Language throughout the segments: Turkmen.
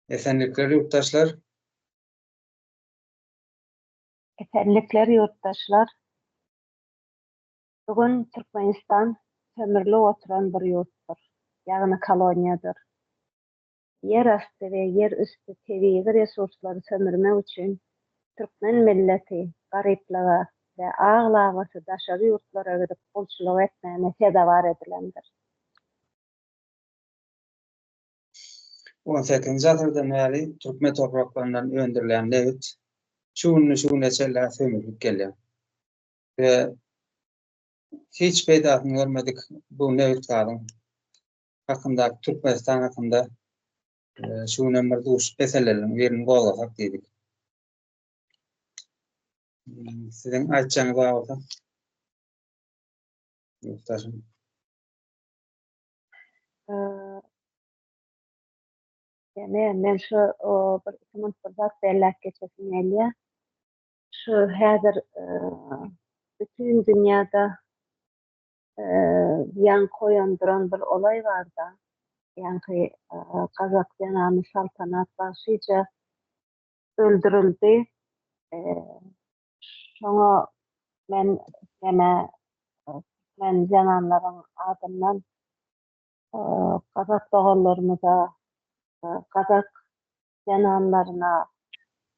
Esenlikler yurttaşlar. Esenlikler yurttaşlar. Bugün Türkmenistan sömürlü oturan bir yurtdur. Ýagny koloniýadyr. Yer asty we yer üstü tebii resurslary sömürmek üçin Türkmen milleti garyplyga we aglagasy daşary ýurtlara gidip bolçuluk etmäne sedawar edilendir. 18-nji asyrdan bäri Türkmen topraklaryndan öndürilen newit şu neçeler sömürülip gelýär. Ve hiç peýdasyny görmedik bu newitlaryň hakynda, Türkmenistan hakynda şu bir duş meselelerini birini golasak diýdik. Sizin aýtjaňyz bolsa yurttaşym. Men şu bir ikimiz bir zat bellek geçesim gelýär. Şu häzir bütün dünýada ýan koýandyran bir olay bar da. Ýani Kazak ýanamy saltanat başyja öldürildi. Şoňa men jananlaryň adymdan Kazak dogallarymyza, Kazak jananlaryna,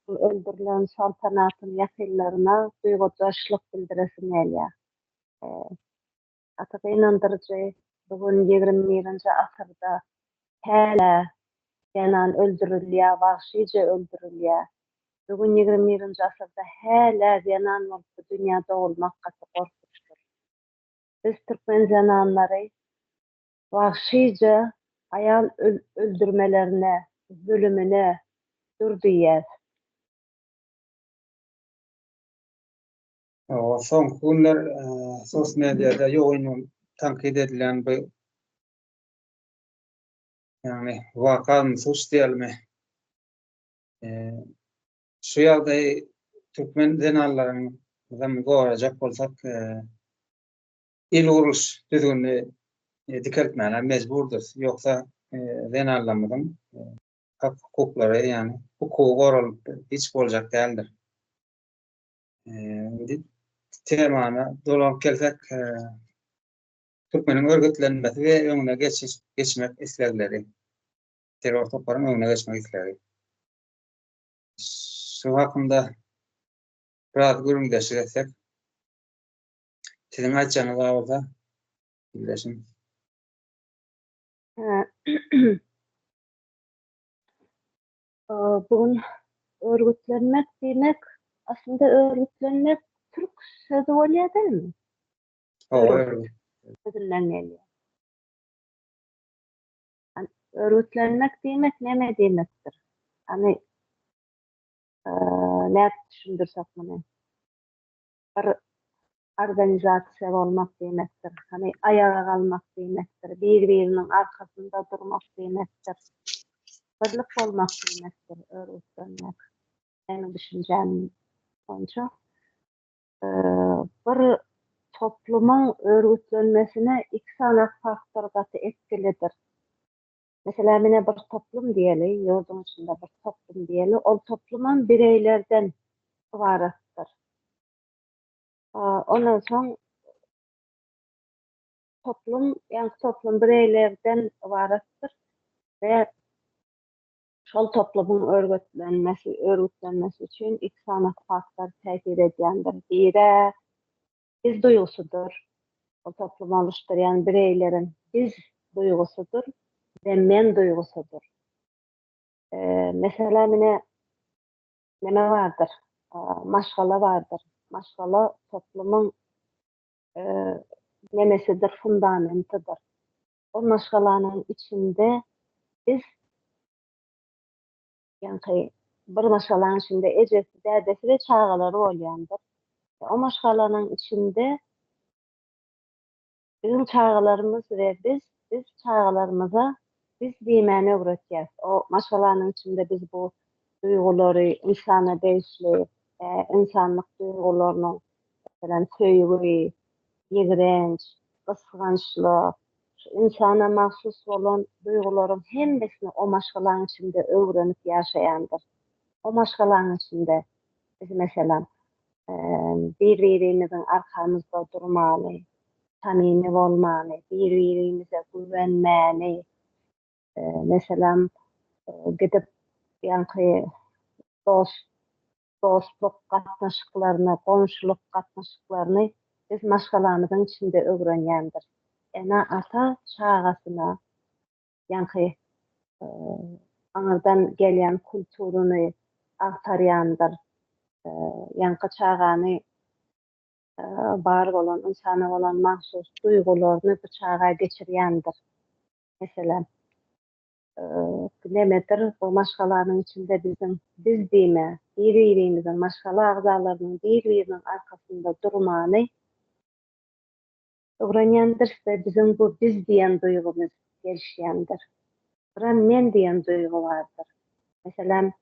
öldürilen saltanatyn ýasyllaryna duýgudaşlyk bildiresim gelýär. Atak inandyrjy, bugün 21-nji asyrda häle janan öldürilýär, wagşyja öldürilýär. Bugün 21-nji asyrda häle janan bolup dünýäde bolmak gaty gorkunçdur. Biz Türkmen jananlary wagşyja aýal öldürmelerine, zulümine durdyýar. Son günler sosyal medyada ýoğun tankit edilen bu yani vakan sus diýelmi. Şu ýagdaý Türkmen jananlaryň zam gorajak bolsak il uruş düzgünli dikeltmäler mejburdur. Ýoksa jananlarymyň hak hukuklary yani hukuky goralyp hiç boljak däldir. Temana dolan kelsek Türkmenin örgütlenmesi ve öňüne geçmek islegleri. Terör toplaryň öňüne geçmek islegleri. Şu hakynda biraz görüňdeşirsek, sizin aýtjaňyz bolsa bildiresim. Bugün örgütlenmek demek aslında örgütlenmek Türk sözü bolýar diýilmi? Sözünden gelýär. Örgütlenmek demek näme demekdir? Hani näme düşündirsek mene? Bir organizasiýa bolmak demekdir. Hani ayağa kalmak demekdir. Bir-biriniň arkasynda durmak demekdir. Birlik bolmak demekdir örgütlenmek. Benim düşünjem boýunça bir toplumyň örgütlenmesine iki sanat faktor gaty etkilidir. Mesela mene bir toplum diýeli, ýurdun içinde bir toplum diýeli, ol toplumyň bireylerden ibaretdir. Ondan soň toplum bireylerden ibaretdir ve şol toplumyň örgütlenmesi üçin iki sanat faktor täsir edýändir. Biri biz duýgusudur. O toplumy oluşturýan bireýlerin biz duýgusudur ve men duýgusudur. Mesela mene neme vardır? Maşgala vardır. Maşgala toplumyň nemesidir, fundamentydyr. O maşgalanyň içinde biz ýani bir maşgalanyň içinde ejesi, dädesi we çagalary bolýandyr. O maşgalanyň içinde bizim çağalarımız ve biz çağalarımıza biz diýmäni öwretýäs. O maşgalanyň içinde biz bu duýgulary, insana beýsli, insanlyk duýgularyny, mesela söýgü, ýigrenç, gysgançlyk, insana mahsus bolan duyguların hemmesini o maşgalaryň içinde öwrenip ýaşaýandyr. O maşgalaryň içinde biz meselem bir-birimizin arkamızda durmaly, samimi bolmaly, bir-birimize güvenmäli. Meselem gidip ýanky dostluk gatnaşyklaryny, komşuluk gatnaşyklaryny biz maşgalamyzyň içinde öwrenýändir. Ena ata çağasyna ýanky aňardan gelýän kulturuny agtarýandyr. Ýanky çağany bar bolan, insana bolan mahsus duýgularyny bu çağa geçirýändir. Meselem nemedir bu maşgalaryň içinde biz diýme, bir-birimizin maşgala agzalarynyň bir-biriniň arkasynda durmaly öwrenýändirse bizim bu biz diýen duýgumuz gelişýändir. Biram men diýen duýgu bardyr. Meselem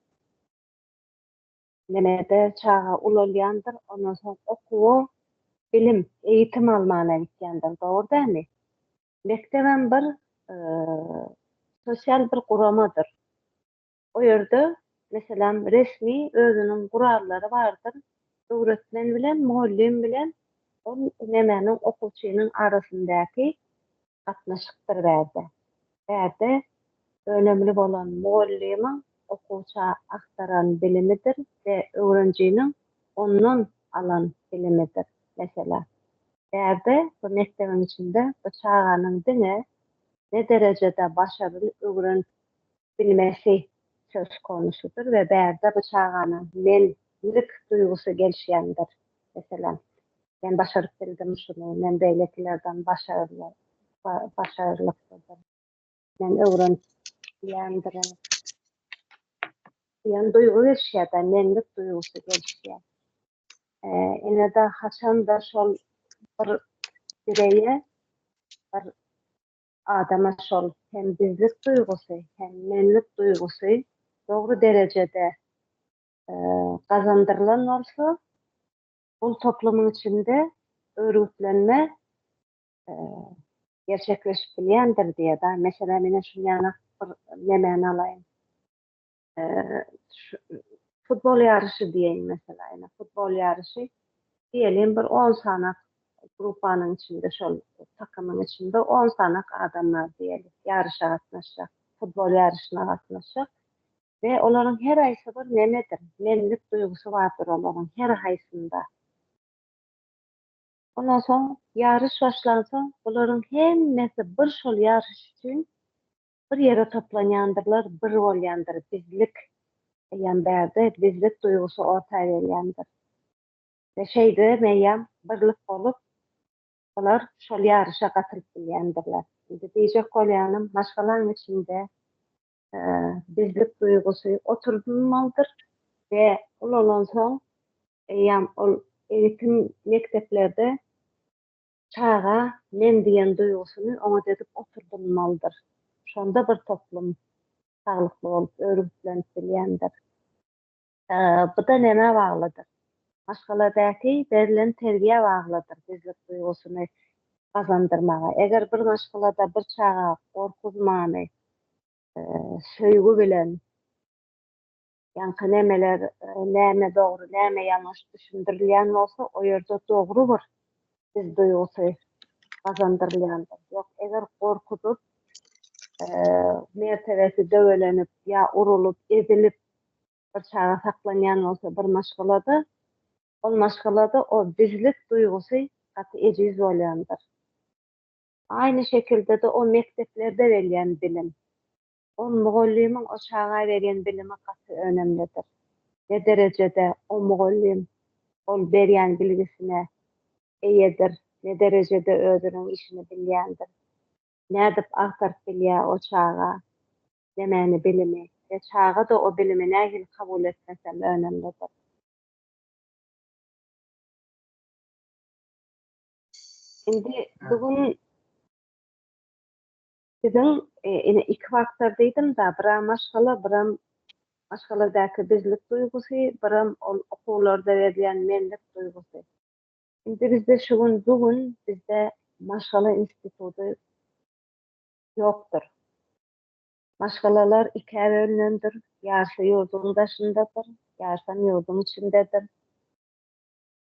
nemede çağa ulalýandyr, ondan soň okuw, bilim, eýitim almana gitýändir, dogry dälmi? Mektebem bir sosial bir guramadyr. O ýerde meselem resmi özüniň gurallary bardyr. Öwretmen bilen, muallim bilen o nemeniň okuwçynyň arasyndaky gatnaşykdyr bäde. Bäde önemli bolan muallimiň okuwça aktaran bilimidir ve öwrenjiniň ondan alan bilimidir. Mesela bäde bu mektebiň içinde bu çağanyň diňe ne derecede başarılı öwrenip bilmesi söz konusudur ve bäde bu çağanyň menlik duýgusy gelişýändir. Mesela ben başaryp bildim şunu, men beýlekilerden başarılıkdyr. Men öwrenip ýandyran ýan duýgu gelişýär, menlik duýgusy gelişýär. Ene de haçan da şol bir bireýe, bir adama şol hem bizlik duýgusy, hem menlik duýgusy dogry derecede gazandyrylan bolsa, bul toplumyň içinde örgütlenme gerçekleşip bilýändir diýe da. Mesela mene şu ýana bir nemeni alaýyn. Futbol ýarşy diýeň mesela, futbol ýarşy diýelim bir 10 sanak grupanyň içinde, şol takymyň içinde 10 sanak adamlar diýelim. Ýarşa gatnaşjak, futbol ýarşyna gatnaşjak ve olaryň her aýsy bir nemedir? Menlik duýgusy bardyr olaryň her haýsynda. Ondan soň ýarış başlansa, bularyň hemmesi bir şol ýarış üçin bir ýere toplanýandyrlar, bir bolýandyr, bizlik ýan bärde bizlik duýgusy ortaýa gelýändir. Ve şeýde meýem birlik bolup, olar şol ýarışa gatyryp bilýändirler. Indi diýjek bolýanym, maşgalaryň içinde bizlik duýgusy oturdurmalydyr ve ulan soň ol eğitim mekteplerde çağa men diýen duýgusyny oňa dedip oturdurmalydyr. Şonda bir toplum saglykly bolup örgütlenip bilýändir. Bu da näme baglydyr? Maşgaladaky berilen terbiýe baglydyr bizlik duýgusyny gazandyrmaga. Eger bir maşgalada bir çağa gorkuzmany, söýgü bilen, ýanky nemeler, näme dogry, näme ýanlış düşündirilýän bolsa, o ýerde dogry bir biz duýgusy gazandyrylýandyr. Ýok, eger gorkudyp, mertebesi döwelenip, ýa urulup, ezilip bir çağa saklanýan bolsa bir maşgalada, ol maşgalada o bizlik duýgusy gaty ejiz bolýandyr. Aynı şekilde de o mekteplerde berilýän bilim, o muallimiň o çağa berýän bilimi gaty önemlidir. Ne derecede o muallim ol berýän bilgisine eýedir, ne derecede özüniň işini bilýändir. Nädip agtaryp bilýär o çağa, nemeni bilimi ve çağa da o bilimi nähili kabul etmesem önemlidir. Indi bugün bizim ine iki faktor diýdim da, biram maşgala, biram maşgaladaky bizlik duýgusy, biram ol okuwlarda berilýän menlik duýgusy. Indi bizde bugün bizde maşgala instituty yoktur. Maşgalalar iki bölünendir. Ýarsa ýurdun daşyndadyr, ýarsa ýurdun içindedir.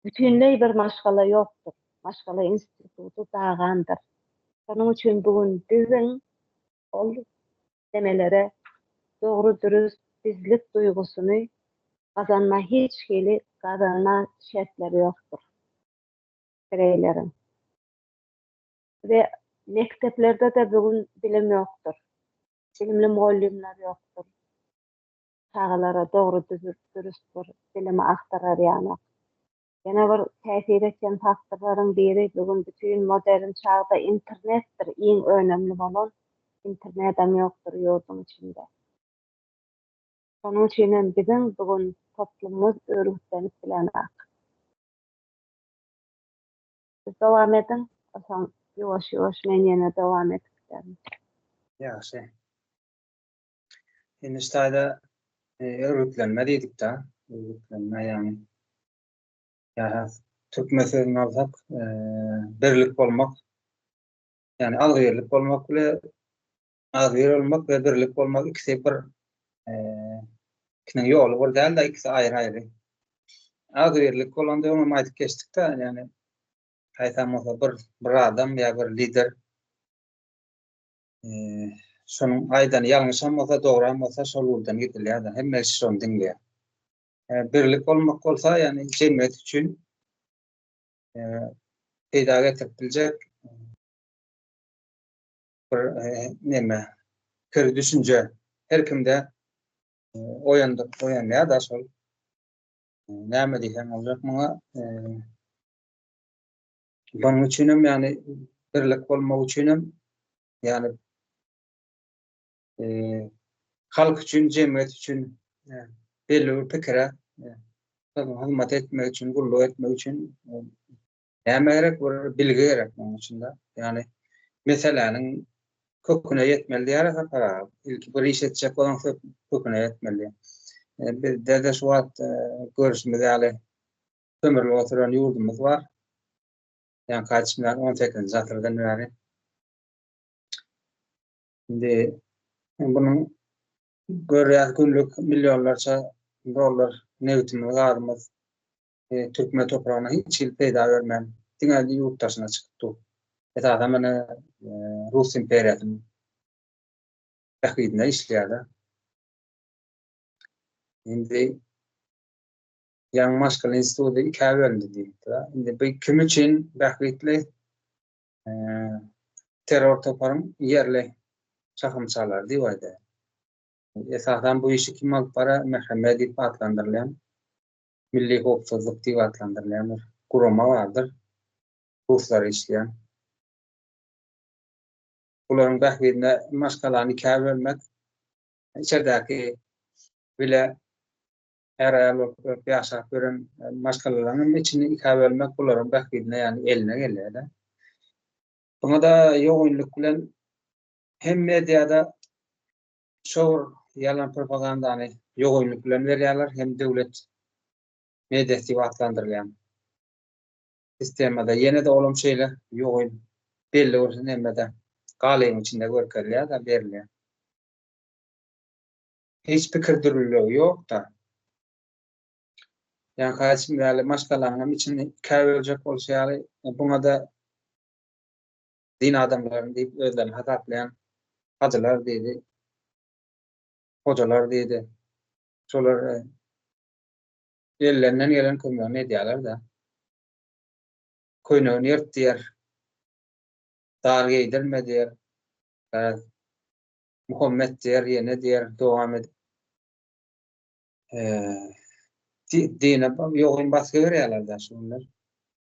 Bütünleý bir maşgala ýokdur. Maşgala institutu dagandyr. Şonuň üçin bugün biziň ol demelere dogry dürüst bizlik duýgusyny gazanma hiç hili gazanma şertleri ýokdur. Bireylerin. Ve mekteplerde de bugün bilim ýokdur. Bilimli muallimler ýokdur. Çağalara dogry dürüst bir bilimi aktarar ýany. Ýene bir täsir etken faktorlaryň biri bugün bütün modern çağda internetdir. Iň önemli bolan internetem ýokdur ýurdun içinde. Şonuň üçin hem biziň bugün toplumumuz örgütlenip bilenok. Siz dowam edin. Osan ýoş men ýene dowam etdim. Ýaşy. Indi şeýle örgütlenme diýdik da, örgütlenme ýani Türk meselesini alsak, birlik bolmak, yani algyrlyk bolmak bile azgyr olmak we birlik bolmak ikisi bir ikinin ýoly bir däl-de ikisi aýry-aýry. Azgyrlyk bolanda onu aýdyp geçdik de, yani haýsam bir adam ýa bir lider şonuň aýdany ýalňyşam bolsa, dogram bolsa şol ýoldan gidilýär, hemme şonu diňleýär. Birlik bolmak bolsa, yani jemgyýet üçin peýda getiriljek bir kör düşünje her kimde oýanýar da şol näme diýsem boljak muňa bunuň üçinem ýani birlik bolmak üçinem ýani halk üçin, jemgyýet üçin belli bir pikire hyzmat etmek üçin, gulluk etmek üçin näme gerek? Bir bilgi gerek bunuň üçin-de. Ýani meseleniň köküne yetmeli ýa-da ilki bir iş etjek bolan köküne yetmeli. Bizde şu wagt görüşmez ýaly kömürli oturan ýurdumuz bar. Ýani kaçmylar 18-nji asyrdan beri. Indi bunuň görýär günlük millionlarça dollar newtimiz garmaz. Türkmen topragyna hiç il peýda bermän. Diňe ýurt daşyna çykypdy. Esasam mene Rus imperiýasynyň tähidine işleýär. Indi ýa-ni Maşgala instituty iki bölündi diýildi. Indi bu kim üçin bähgitli terror toparyň ýerli çakymçylar diýildi. Esasam bu işi kim alyp bara Mehmet diýip adlandyrylýan. Milli howpsuzlyk diýip adlandyrylýan bir gurama bardyr. Ruslar işleýän. Buların bähgidine Maşgalany ikiye bölmek, içeridäki bile her aýalyp ýaşap gören maşgalalaryň içini ikiye bölmek bularyň bähgidine ýani eline gelýär. Buňa da ýogunlyk bilen hem mediada şowur ýalan propagandany ýogunlyk bilen berýärler, hem döwlet mediasy diýip adlandyrylýan sistemada ýene de olam şeýle ýogun belli bir nemede galyň içinde görkezilýär da berilýär. Hiç pikir dürlüğü yok da. Yani kaçım ýaly maşgalanyň içini ikiye böljek bolsa ýaly buňa da din adamlaryny diýip özlerini hataplayan hacılar diýdi, hocalar diýdi. Şolar ellerinden gelen kömürni edýärler da. Köýnegini ýertdiýär. Dar giydirmediler. Muhammed diğer yine diğer devam edip dine yoğun baskı veriyorlar da şunlar.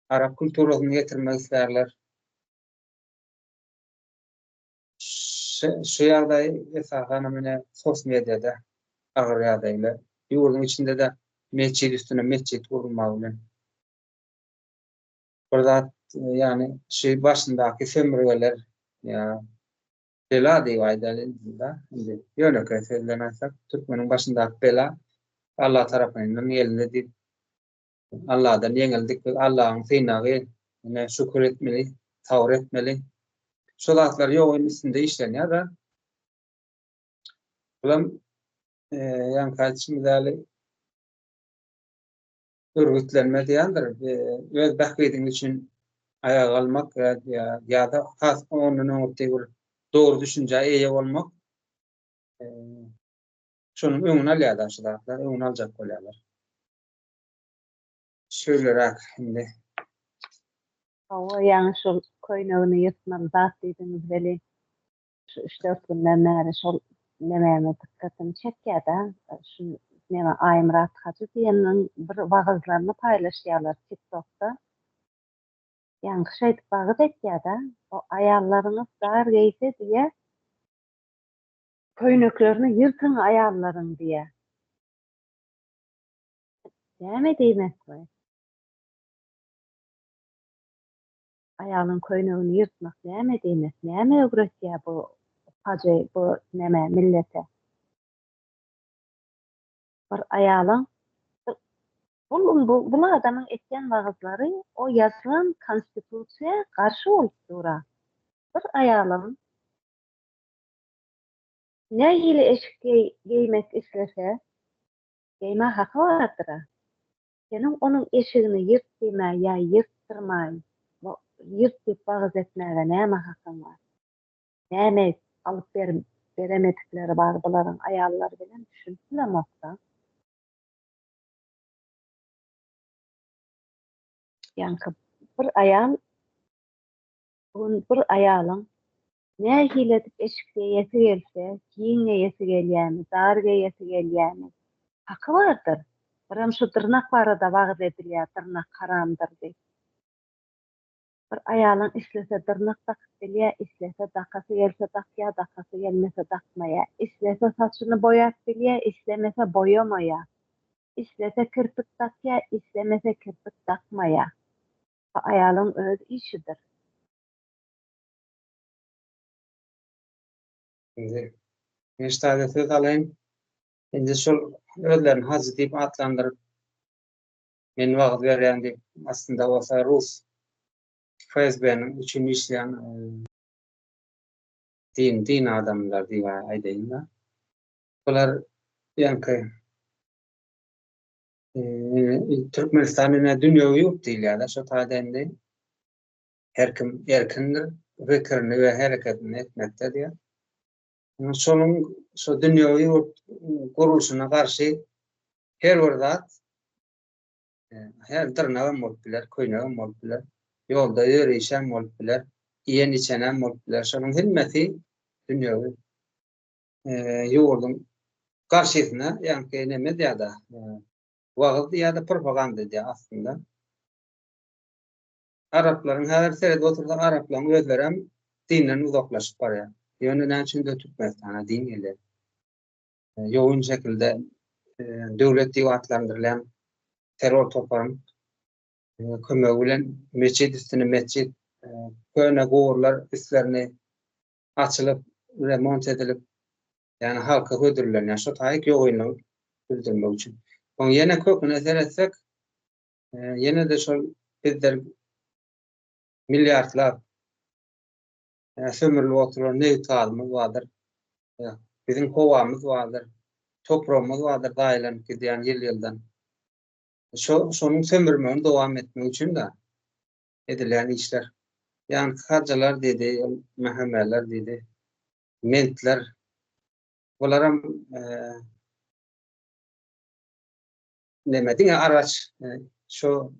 Arap kültürünü getirmek isterler. Şu yerde esasen sosyal medyada ağır yadayla yurdun içinde de mescid üstüne mescid kurulmalı. Burada yani şey başındaki sömürgeler ya bela diye aydalında yönetilenlerse Türkmenin başındaki bela Allah tarafından elinde değil. Allah'dan yenildik ve Allah'ın sınavı yine şükür etmeli, tavır etmeli. Şol atlar ýogyň üstünde işlenýär da. Bulam ýani kaçyny däli örgütlenme diýendir. Öz bahwediň üçin ayağa almak ýa-da has onuň öňünde dogry düşünje eýe bolmak şonuň öňüne alýar daşylar, öňüne aljak bolýarlar. Şöýleräk indi. O ýani şol köýnegini ýırtmaly zat diýdiňiz beli. Şu 3-4 günden bäri şol nemäme dikkatimi çekýär-de. Şu näme Aýmurat Hacı diýeniň bir wagazlaryny paýlaşýarlar TikTokda. Ýani şeýdip wagaz etýär-de. O aýallaryňyz dar geýse diýe köýneklerini ýyrtyň aýallaryň diýe. Näme diýmek bu? Aýalyň köýnegini ýyrtmak näme diýmek? Näme öwretýär bu hajy, bu näme millete? Bir aýalyň bu adamyň etýän wagazlary o ýazylan konstitusiýa garşy bolup dura. Bir aýalyň nähili eşik geýmek islese, geýme haky bardyr. Seniň onuň eşigini ýyrtdyma ýa ýyrttyrmaň, ýyrtyp wagaz etmäge näme hakyň bar? Näme alyp beremedikleri bar bularyň aýallar bilen düşünýärmokda. Ýani bir aýalyň nähili edip eşikde ýeti gelse, giýinge ýeti gelýärmi, dar ýeti gelýärmi? Haky bardyr. Biram şu dyrnak barada wagaz edilýär, dyrnak haramdyr diýip. Bir aýalyň islese dyrnak takyp bilýär, islese dakasy gelse dakýar, dakasy gelmese dakmaýar. Islese saçyny boýap bilýär, islemese boýamaýar. Islese kirpik takýar, islemese kirpik takmaýar. Bu aýalyň öz işidir. Meştade söz alayım. Indi şol özlerini hacı diýip atlandyryp men wagt berýän diýip aslında bolsa Rus FSB'nin üçin işleyen din adamlar diýip aýdaýyn da. Bular ýanky Türkmenistanyň dünýäwi ýurt diýilýär-de şo taýdende. Her kim erkindir, fikirini we hereketini etmekde diýär. Şonuň şo dünýäwi ýurt gurulşyna garşy her bir zat her dyrnagam bolup biler, köýnegam bolup biler, ýolda ýöreýşem bolup biler, iýen içenem bolup biler. Şonuň himmeti dünýäwi ýurdun garşysyna ýanky näme diýär-de, wagaz diýär-de propaganda diýär aslında. Araplaryň her serede oturda araplaryň özleri hem dinden uzaklaşyp barýar. Ýöne näçin de Türkmenistana din gelir. Ýoğun şekilde döwlet diýatlandyrılan terör toplaryň kömegi bilen meçit üstüne meçit köne gowurlar üstlerini açılıp remont edilip yani halka hödürlen ýa-şo taýyk ýogyny bildirmek üçin. Oň ýene köküne seretsek ýene de şol bizler milliardlar sömürli oturan neytalımız vardır. Bizim kovamız vardır. Toprağımız vardır dailen gidiyen yıldan. Şonun sömürmeni devam etmek için de edilen işler. Yani harcalar dedi, mehameler dedi, mentler. Bunlara nemedin araç şu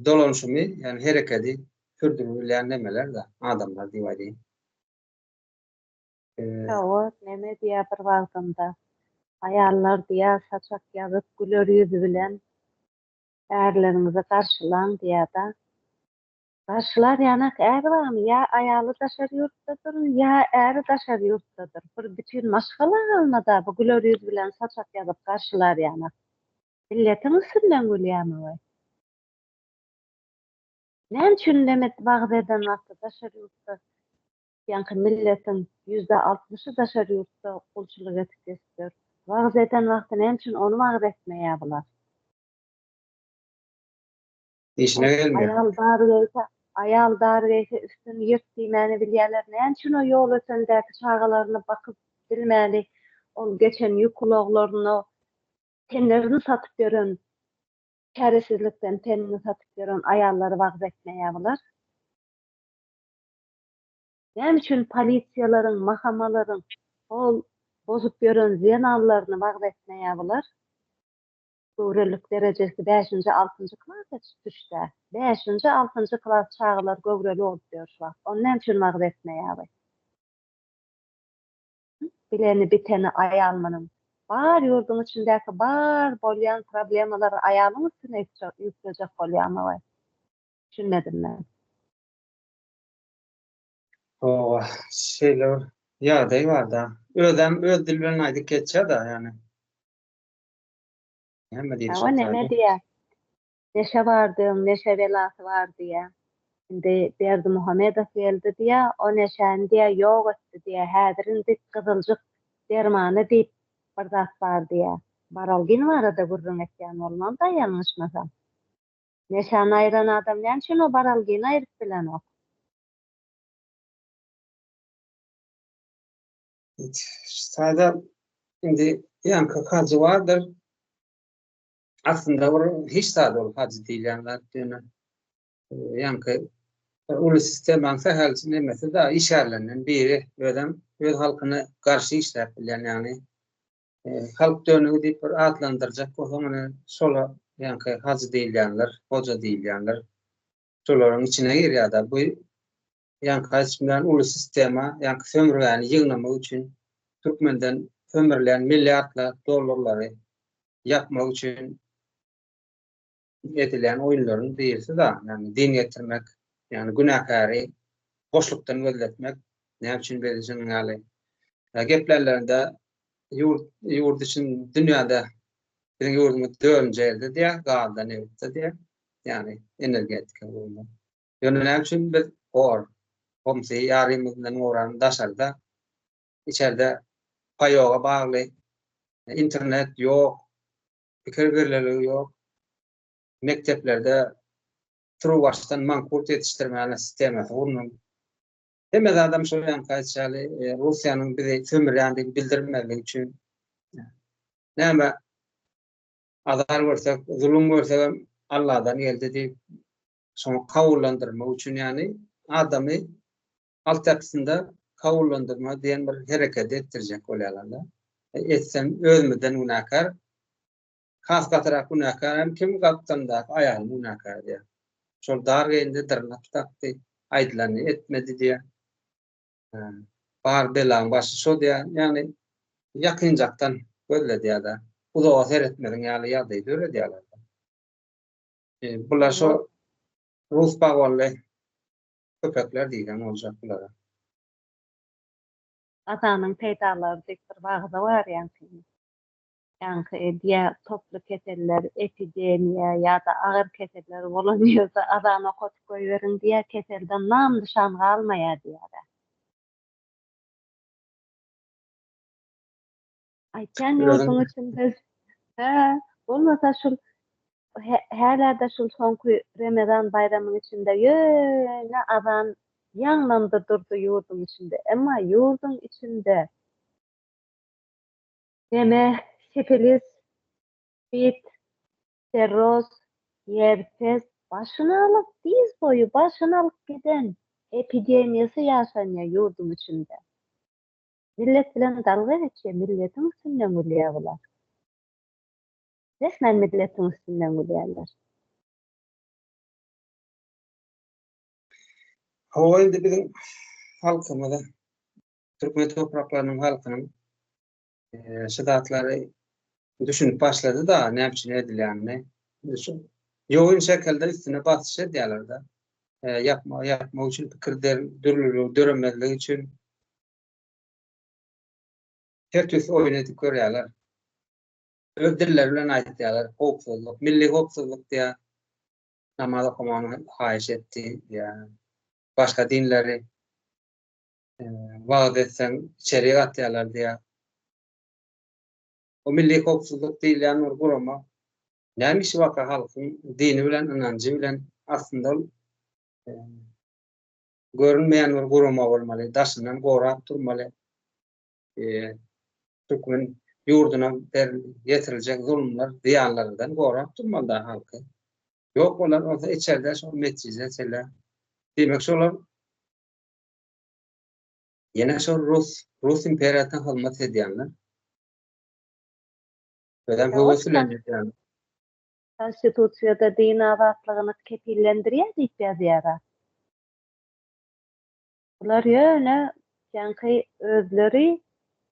dolanışımı yani hareketi sürdürülen nemeler de adamlar diýýär. O neme diýär bir wagtynda aýallar diýär saçak ýazyp güler ýüzi bilen erlerinize garşylan diýär-de. Garşylar ýanak ärbam ýa aýaly daşar ýurtdadyr ýa äri daşar ýurtdadyr. Bir bütün maşgala bu güler ýüz bilen saçak ýazyp garşylar ýanak. Milletiň üstünden gülýärmi we? Näme üçin demet wagt eden wagtda daşar ýurtda ýanky milletiň %60-y daşar ýurtda gulçylyk etip geçdir. Wagt eden wagtda näme üçin onu wagt etmeýär bular? İşine gelmiyor. Aýal bary gelse, ayal darwesi üstüni yırtdiýmeni bilýärler. Näçin o ýol ötendäki çağalaryna bakyp bilmäli, ol geçen ýukulaglaryny, tenlerini satyp gören, käresizlikden tenini satyp gören ayallary wagt etmeýärler. Näme üçin polisiýalaryň, mahamalaryň ol bozup gören ziýanallaryny wagt etmeýärler? Göwrelik derejesi 5-nji 6-njy klasda düşdi. 5-nji 6-njy klas çağlar göwreli bolup ýörşler. Onu näme üçin wagt etmeýärler? Bileni biteni ayalmanyň bar ýurdun içindäki bar bolýan problemalary ayalymyň üstüne ýüklejek bolýarmy? Düşünmedim men. O şeyler ýagdaý bar da. Özem öz dil bilen aýdyp geçýär da ýani. Näme diýip Ama näme diýär? Neşe bardyň, neşe belasy bar diýär. Indi Berdi Muhammedow geldi diýär, o neşäni diýär ýok etdi diýär. Häzir indi gyzyljyk dermany diýip bir zat bar diýär. Baralgyn barada gurrun etýän bolmam da ýalňyşmasam. Neşäni aýran adam näçin o baralgyny aýryp bilenok? Sada indi ýanky hacı vardır. Aslında hiç sada ol hacı diýilýänler diýene. Ýanky ulu sistem ansa halsy nemesi da işärlenen biri ödem öz halkyny garşy işläp bilýän ýani halk dönügi diýip bir adlandyrjak bolsa şola ýanky hacı diýilýänler, hoja diýilýänler. Şolaryň içine girýär da bu ýanky haýsyndan ulu sistema ýanky sömürgäni ýygnamak üçin Türkmenden sömürlen milliardlar dollarlary yapmak üçin edilen oyunların değilse da yani din getirmek yani günahkary boşlukdan gözletmek ne için belirsin gali geplerlerinde yurt için dünyada bir yurdumu döneceğiz diye galda ne diye yani energetik olma yani ne için bir komsi yarımızdan oran daşarda içeride payoga bağlı internet yok fikir birliği yok mekteplerde turu baştan mankurt yetiştirmeli sistemi bunun demez adam şöyle kaçalı Rusya'nın bize sömürlerini bildirmeli için näme adar görse zulüm görse Allah'dan geldi diye son kavullandırma için yani adamı alt yapısında kavullandırma diyen bir hareket ettirecek olaylarla etsem ölmeden unakar kas katarak unakar hem kim kaptanda ayağını unakar diye şol dargayında dırnap taktı aydılarını etmedi diye bar belan başı şo diye yani yakıncaktan böyle diye da bu da o seyretmedin yani yadaydı öyle diyorlar. Bunlar şu Rus bağlı köpekler diyeceğim olacak bunlara. Atanın peýdalary bir bagda var ýanky. Ýanky diýä toplu keseller, epidemiýa ýa-da agyr keseller bolanýarsa adam okotup goýberin diýä keselden nam dışan galmaýar diýär. Aýtjan ýurdun içinde bolmasa şol herlerde şol soňky Ramazan bayramynyň içinde ýöne adam ýanlandy durdy ýurdun içinde. Emma ýurdun içinde deme sifilis, bit, serroz, yerpes başyny alyp diz boyu başyny alyp giden epidemiýasy ýaşanýar ýurdun içinde. Millet bilen dalga geçýär, milletin üstünden gülýär bular. Resmen milletin üstünden gülýärler. O indi bizim halkymyza Türkmen topraklarynyň halkynyň şidatlary düşünüp başlady da näme üçin edilýänini. Ýoğun şekilde üstüne basyş edýärler da. Yapma üçin pikirler döremezligi üçin tertüs oýun edip görýärler. Öldürler bilen aýtýarlar, hopsuzlyk, milli hopsuzlyk diýär. Namaz okumany haýyş etdi diýär. Başka dinleri vaat etsen içeriye atýarlar diýär. O milli hopsuzlyk diýilýän urgulama näme işi waka halkyň dini bilen, inancı bilen aslında görünmeyen bir guruma bolmaly, daşyndan gorap durmaly. Türkmen yurduna getirilecek zulümler, ziyanlardan gorap durmaly da halky. Yok olar olsa içeride şol metçize çele. Demek şolar yine şol Rus imperiýatyna hylmat edýänler. Ödem O höweslenýär. konstitusiýada din azatlygyny kepillendirýär diýip ýazýar. Bular ýöne janky özleri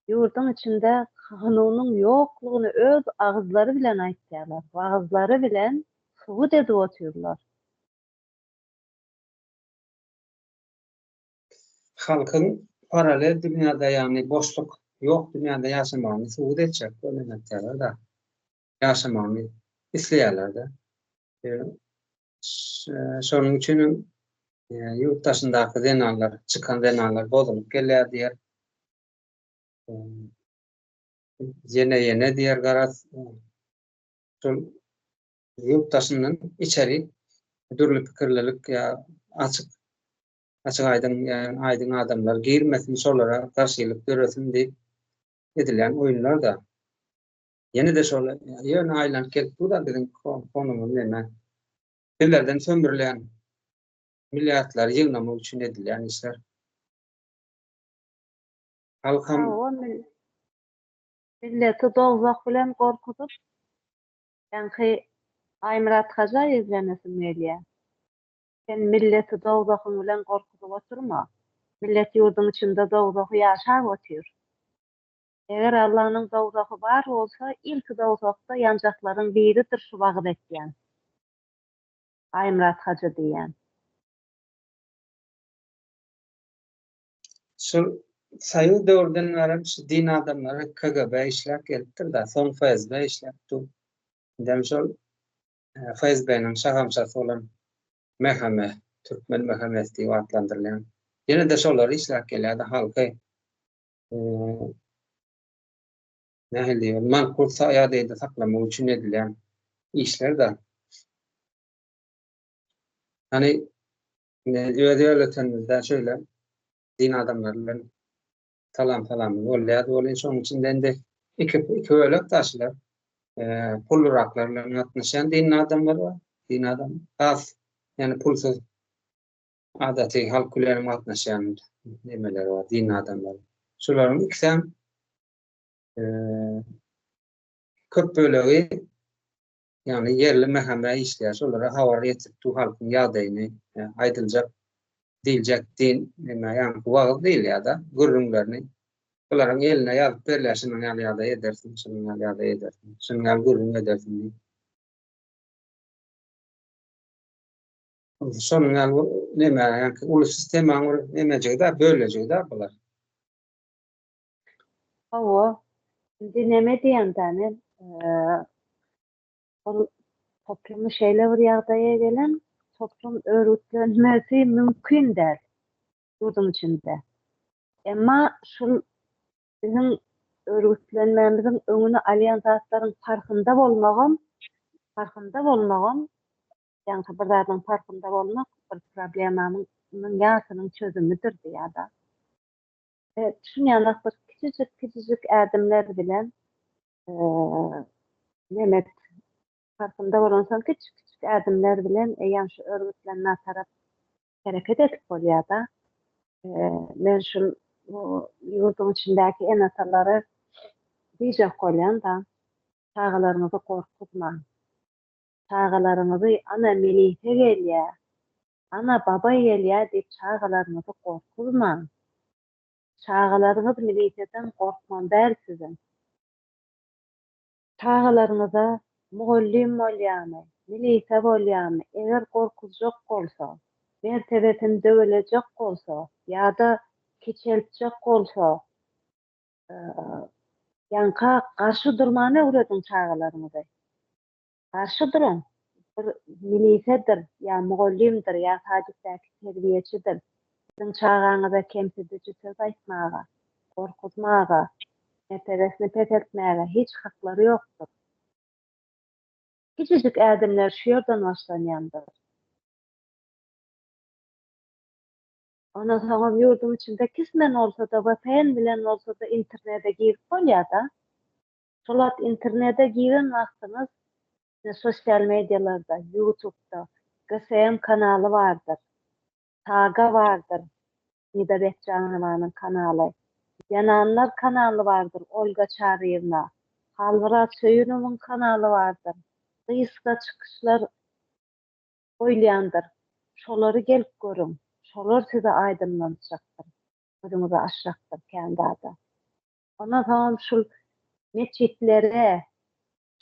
yurdun içinde kanunyň ýoklugyny öz ağızları bilen aýtýarlar. Ağızları bilen subut edip oturýarlar. Halkın paralel dünyada yani boşluk yok dünyada yaşamagyny subut etjek bolýar da. Yaşamagyny isleýärler de. Şonuň üçin yurttaşyndaky denanlar, çıkan denanlar bolup gelýär diýer. Yene diğer garaz yurttaşynın içeri türlü pikirlilik ya açık aydın adamlar girmesin şolara karşılık görürsün diye edilen oyunlar da yine de şöyle yine aylan kelip bu da bizim konumuz ne? Dillerden sömürülen milyarlar yığnamak için edilen işler. Halkam Milleti dozak bilen gorkutup janky Aýmurat Haja izlemesin diýär. Sen milleti dowzakyň bilen gorkutup oturma. Millet ýurdun içinde dowzaky ýaşap otur. Eger Allahyň dowzaky bar bolsa, ilk dowzakda ýanjaklaryň biridir şu wagt etýän. Aýmurat Haja diýen. şu sayı dördün varım şu din adamları KGB işler gelipdir da son FSB işlepdi. Demiş ol FSB'nin şahamşası olan mehame, Türkmen mehamesi diye adlandırılan. Yine de şoları işler gelýär halkı ne diyor? Mankul saýadyda saklamak üçin edilen işler de. Hani öýletenizde şöyle din adamlarıyla talam bolýar. Bolýan şoň içinden de iki öýlek taşlar. Pul raklarla gatnaşan din adamlar var. Din adam az yani pulsuz adaty halk bilen gatnaşan nemeler var din adamlar. Şolaryň ikisem köp bölegi yani yerli mehemme işleýär. Şolara hawar ýetip tu halkyň ýagdaýyny aýdyljak diýiljek din neme ýa-ni wagt diýil ýa-da gurrunlaryny olaryň eline ýazyp berler, şunuň ýaly edersin, şunuň ýaly edersin, şunuň ýaly gurrun edersin diýip. Şonuň ýaly neme ýa-ni ulus sistemaň nemejegde bölejegde bular. Hawa indi neme diýendäni ol toplumy şeýle bir ýagdaýa gelen toplum örgütlenmesi mümkin däl ýurdun içinde. Emma şol bizim örgütlenmemizin öňüne alýan zatlaryň farkynda bolmagam, ýa-ni bir zadyň farkynda bolmak bir problemanyň ýasynyň çözümüdir diýär-de. Düşünýänler bir kiçijik ädimler bilen nemet farkynda bolansan kiçik ädimler bilen eýan şu örgütlenme tarap hereket edip bolýar-da. Men şol ýurdun içindäki enatalary diýjek bolýan da çağalaryňyzy gorkutma. Çağalaryňyzy ana melike gelýär, ana baba gelýär diýip çağalaryňyzy gorkutma. Çağalaryňyz militeden gorkman bäl sizin. Çağalaryňyza mugallim bolýarmy, milite bolýarmy, eger gorkujak bolsa, mertebesini döweljek bolsa, ýa-da keçeltjek bolsa, ýanka garşy durmany öwredin çağalaryňyza. Garşy durun. Bir militedir, ýa mugallimdir, ýa hajatdaky terbiýeçidir. Sizin çağaňyza kemsedici söz aýtmaga, gorkutmaga, mertebesini peteltmäge hiç haklary ýokdur. Kiçijik ädimler şu ýerden başlanýandyr. Ona soňra ýurdum içinde kismen bolsa da, VPN bilen bolsa da internete girip bolýar-da. Şolat internete giren wagtyňyz sosial medyalarda, YouTube'da GSM kanaly vardır. Saga vardır. Nida Bekcanowanyň kanaly. Yananlar kanaly vardır. Olga Çarýewna. Halvira Söyünowyň kanaly vardır. Gyýyska çykyşlar oýlandyr. Şolary gelip görüň. Şolar size aýdynlanjakdyr. Gözüňizi açjakdyr kandada. Ona soň şul meçitlere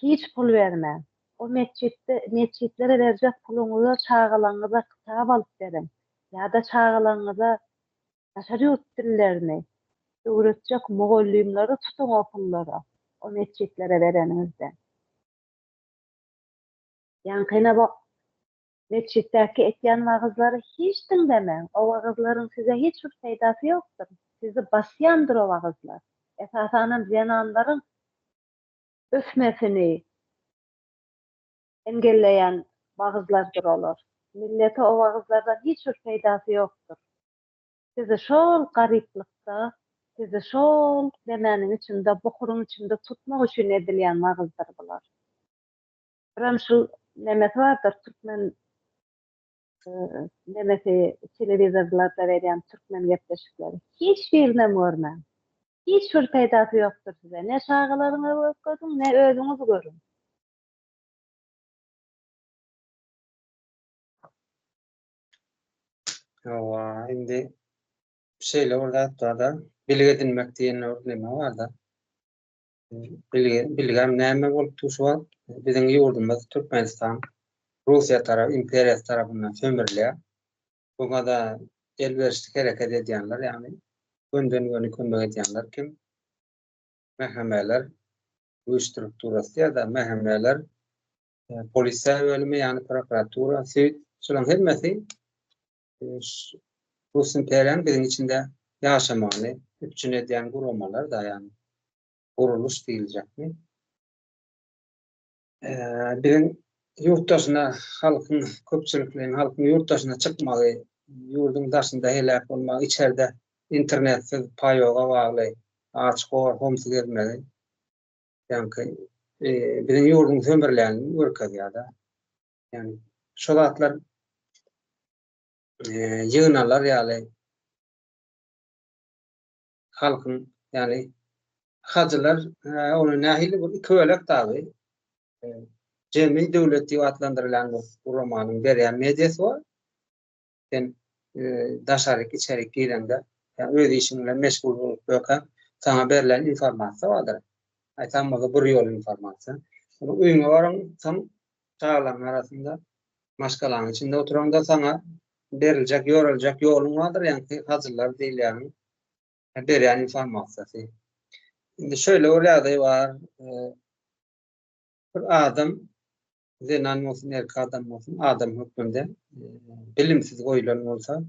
hiç pul vermän. O meçitlere berjek puluňyzy çağalaňyza kitap alyp beriň. Ýa-da çağalaňyza başary ýurt dillerini öwretjek mogollimleri tutuň o pullara. O meçitlere berenizden. Ýankyna bu meçitdäki etýän wagızlary hiç dinlemäň. O wagızlaryň size hiç bir faydasy ýokdur. Sizi basýandyr o wagızlar. Esasanem zenanlaryň ösmesini engelleyen wagızlardyr olar. Millete o wagızlardan hiç bir faydasy ýokdur. Sizi şol garyplykda, sizi şol demäniň içinde, bukuryň içinde tutmak üçin edilýän wagızlar bular. Biram şu nemet vardır, Türkmen nemeti televizorlarda berýän Türkmen gepleşikleri. Hiç birine görmän. Hiç bir faydasy ýokdur size. Ne şagalaryňy görüň, ne özüňizi görüň. Ova, indi şeyle orada da bilgi edinmek diýen neme var da. Bilgem näme bolup tuşýar? Biziň ýurdumyz Türkmenistan, Russiýa tarapy, imperiýa tarapyndan sömürilýär. Buňa da elberişlik hereket edýänler, ýani günden güni kömek edýänler kim? Mehmeler, uyuşturupdurasy ýa-da mehmeler, polisiýa bölümi, ýani prokuratura, şolaryň hemmesi Rus imperiýanyň biziň içinde ýaşamagyny üçin edýän gurulmalar da, ýani guruluş diýiljekmi? Biziň ýurtdaşyna halkyň köpçülikliň halkyň ýurtdaşyna çykmagy, ýurdun daşynda helak bolmagy, içeride internetsiz paýoga bagly açyk homsy gelmegi. Ýani biziň ýurdun sömürilýänini görkezýär-da. Ýani şol atlar ýygnalar ýaly halkyň, ýani hajylar onu nähili bir köwelek taby. Jemi döwlet diýip adlandyrılan bu romanyň berýän mediasy var. Sen daşaryk içerik girende, ýani öz işiň bilen meşgul bolup ýöka sana berilen informasiýa bardyr. Aýtanmagy bir ýol informasiýa. Onu öýüňe baraň, tam çağlaryň arasynda maşgalaryň içinde oturanda sana beriljek, ýöreljek ýoluň bardyr, ýani hajylar diýilýän berýän informasiýasy. Indi şöyle orada var, bir adam, zenan olsun, erkek adam olsun, adam hükmünde bilimsiz goýulan bolsa,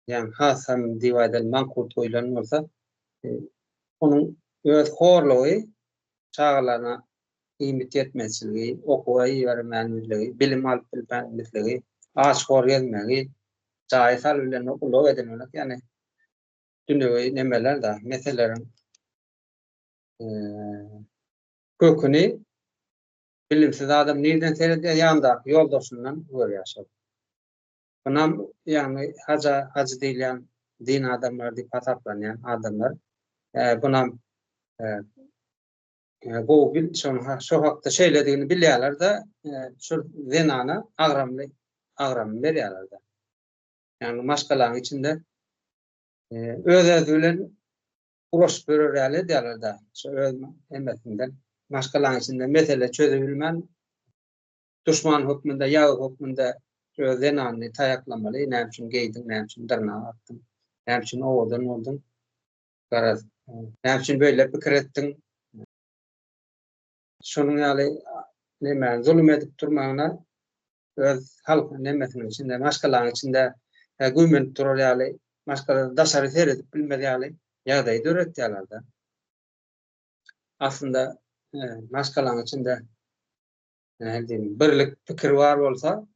yani hasam diýýär mankurt goýulan bolsa, onuň öz horlugy, çağlaryna iýmit etmezligi, okuwa ýermenligi, bilim alyp bilmezligi, açyk gelmegi, jaýsal bilen okuly edilmek, yani dünýäwi nemeler da, meselelerin köküni bilimsiz adam nereden seyredýär, ýanda ýoldaşyndan görýär. Bunam ýani hacı diýilen din adamlar diýip hataplanýan adamlar bunam Google şu hakda şeýledigini bilýärler da şu zenana agram berýärler da. Ýani maşgalaryň içinde öz bilen uruş görýärler diýerler da. Şu öz emmetinden maşgalaryň içinde mesele çözebilmän düşman hukmunda, ýagy hukmunda şu zenany taýaklamaly, näme üçin geýdim, näme üçin dyrnağa atdym, näme üçin owadan oldum, garaz, näme üçin böyle pikir etdiň. Şonuň ýaly näme zulüm edip durmagyna öz halk nemesiniň içinde, maşgalaryň içinde güýmenip durar ýaly, maşgalary daşary seredip bilmez ýaly ýagdaý döretýärler da. Aslında maşgalaryň içinde birlik pikir var bolsa,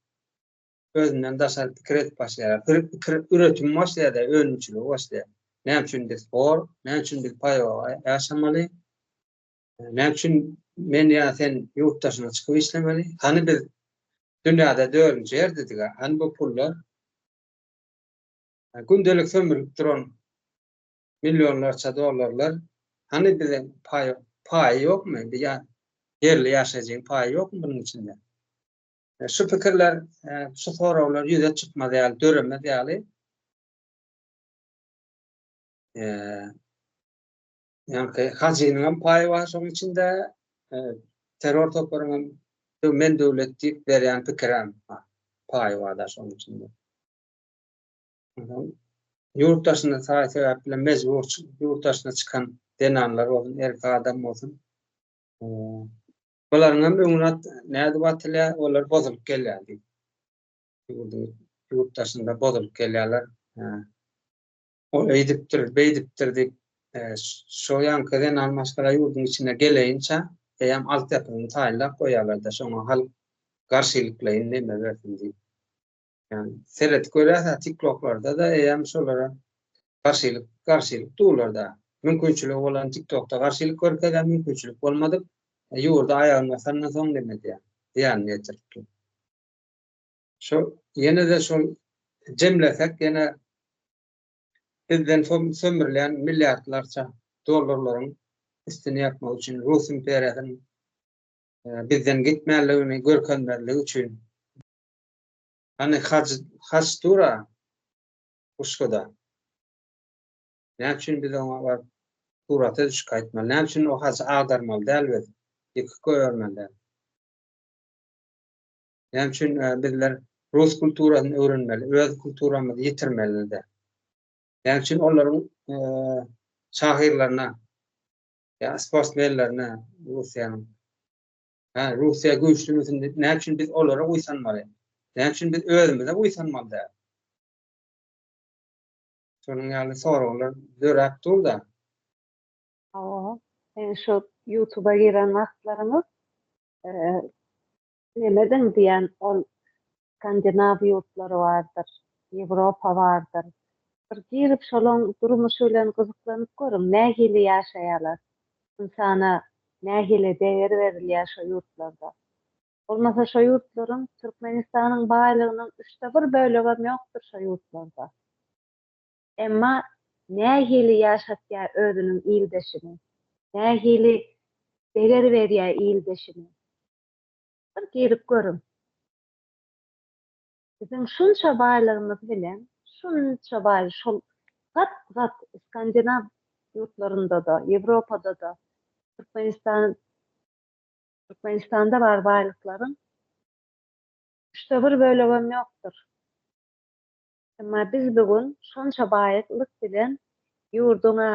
özünden daşar pikir etip başlaýar. Pikir üretim başlaýar, ölümçülük başlaýar. Näme üçin biz hor, näme üçin biz paýaga ýaşamaly? Näme üçin men ýa sen ýurtdaşyna çykyp işlemeli? Hani biz dünýäde dördüncü ýerdedik, hani bu pullar gündelik sömürüp duran milyonlarça dollarlar, hani bize pay ýokmy? Ýa yerli ýaşaýjak pay ýokmy bunun içinde? Şu pikirler, şu sorawlar ýüze çykmaz ýaly, döremez ýaly. Yani hazinenin payı var şoň içinde, terör toplarynyň men döwletçilik berýän pikiräm payı var da şoň içinde. Ýurtdaşyna sebäp bilen mejbur ýurtdaşyna çykan denanlar bolsun, erki adam bolsun. Olaryň öňüne näde batylýar, olar bozulyp gelýär. Ýurtdaşynda bozulyp gelýärler. O eýdipdir, beýdipdir diýip şo ýankydan almaşyra ýurdun içine geleyinçe hem alt ýapyny taýlap goýarlar da şoňa halk garşylyklaýyn näme bersin diýip. Yani seret görýär TikTok'larda da hem şolara garşylyk durlar da. Mümkinçilik bolan TikTok'ta garşylyk görkezden mümkinçilik bolmady. Ýurda aýagyna sanna soň demedi ýa. Diýen ýetirdi. Şo ýene de şol jemlesek ýene bizden sömürülen milyardlarca dollarlaryň üstüne yapmak üçin Rus imperiýasynyň bizden gitmärligini görkezmerligi üçin hani haç dura uşgoda. Näme üçin biz oňa bar durata düşkäýtmeli? Näme üçin o haç agdarmaly dälbet? Ýeki goýarmaly. Näme üçin bizler Rus kulturasyny öwrenmeli, öz kulturamyzy ýitirmeli de. Näme üçin olaryň şahyrlaryna ýa sportmenlerine Russiýanyň Russiýa güýçlüsinde näme üçin biz olara uýsanmaly? Näme üçin biz özümize uýsanmaly da? Şonuň ýaly sorawlar dörap durda. Şu YouTube'a giren wagtlarymyz nemeden diýen ol Skandinaw ýurtlary bardyr, Ýewropa bardyr. Bir girip şolaň durmuşy bilen gyzyklanyp görüm, nähili ýaşaýarlar. Insana nähili değer berilýär şo ýurtlarda. Olmasa şo ýurtlaryň Türkmenistanyň baýlygynyň 3/1 bölegi ýokdur şo ýurtlarda. Emma nähili ýaşatýar özüniň ildeşini, nähili değer berýär ildeşini. Bir girip görüm. Bizim şunça baýlygymyz bilen, şunça baý şol zat Skandinaw ýurtlarynda da, Ýewropada da, Türkmenistanda bar baýlyklaryň 3/1 bölegi ýokdur. Emma biz bugün şonça baýlyk bilen ýurduňa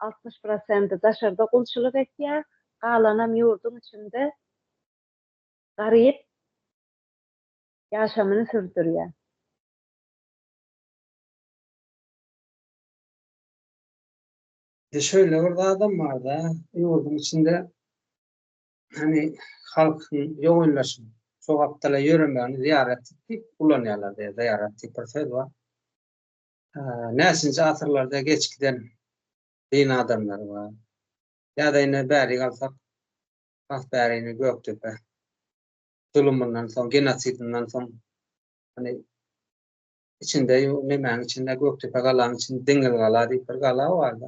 %60% daşarda gulçylyk etýär, galanam ýurdun içinde garyp ýaşamyny sürdürýär. Şöyle bir adam var da ýurdun içinde hani halkyň ýoğunlaşyp sokakda ýöremegini ziyaret edip ulanýarlar diye ziyaret edip var. Näsinçe asyrlarda geç giden din adamlar var. Ya da ine bäri galsak, bärini Göktepe zulümünden soň, genosidinden soň hani içinde nemäň içinde Göktepe galaň içinde Diňil gala diýip bir gala bar da,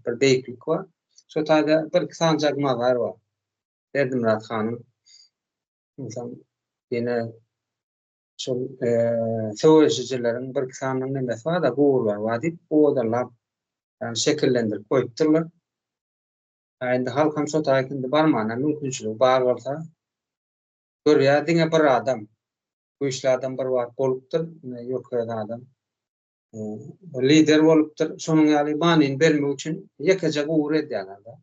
bir beýiklik var. Şo taýda bir saňjak mazar bar. Berdimurat hanyň insan ýene şol söwüşçileriň bir sanyň nemesi bar da gowurlar bar diýip o adamlar yani şekillendirip koýupdyrlar. Endi halkam şo taýkynda barmana mümkinçilik bar bolsa görýär diňe bir adam, güýçli adam bir wagt bolupdyr, ýokary adam. Lider bolupdyr, şonuň ýaly manyny bermek üçin ýekeje gowur edýärler da.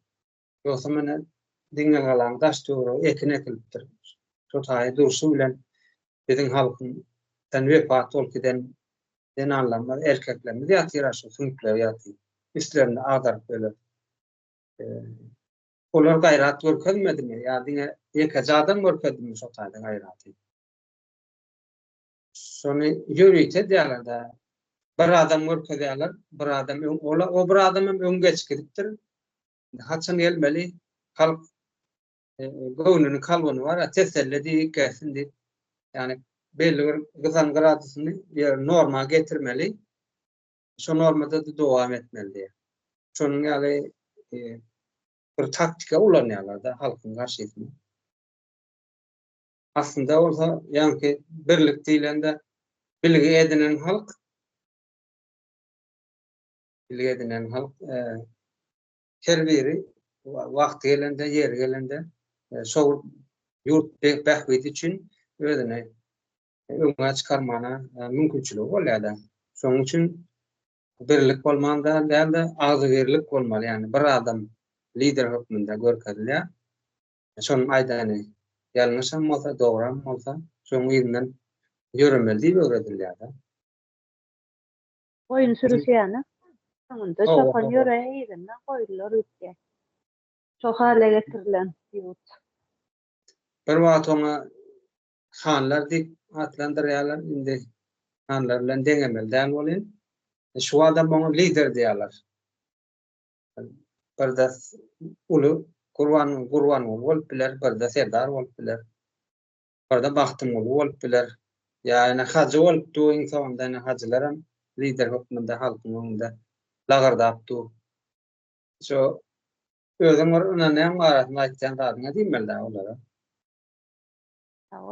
Ýoksa mene diňe galan daş döwre ekin ekilipdir. Şo taýy durşy bilen biziň halkyň wepat bolup giden denanlar, erkeklerimiz ýatyr şo süňkler ýatyr. Üstlerinde agdaryp böyle. Olar gaýrat görkezmedimi? Ýa-ni ýekeje adam görkezmedi şo taýda gaýraty. Şonu yürüyte diýerler da. Bir adam görke diýerler, bir adam o bir adamym öňe çykdypdyr. Haçan gelmeli, halk göwnüni kalbyny var, teselli diýip gelsin diýip. Yani belli bir gızan gradusunu norma getirmeli. Şu normada da dowam etmeli diye. Şonun ýaly bir taktika ulanýarlar da halkyň garşysynda. Aslında olsa ýa-ni birlik diýilende bilgi edinen halk her biri wagty gelende, ýeri gelende şol ýurt behbidi üçin özüne öňe çykarmana mümkinçiligi bolýar. Şonuň üçin birlik bolmanda dälde agzybirlik bolmaly. Yani bir adam lider hökmünde görkezilýär. Şonuň aýdany ýalňyşam bolsa, dogram bolsa, şonuň ýerinden ýöremeli diýip öwredilýär. Oyun sürüşýäni. Sonunda çokan ýöreýinden goýdular ütge. Çok hale getirilen ýurt. Bir wagt oňa hanlar diýip atlandyrýarlar. Indi hanlar bilen deňemel däl bolýan. Şu adam oňa lider diýerler. Birde uly gurban bolup biler, birde serdar bolup biler. Birde bagtym bolup biler. Ýa-ni hajy bolup du insanyň hajylaram lider hökmünde halkyň öňünde lagardapdy. Şo özüň bir ünänem barasynda aýtjan zadyňa diýmeli olara.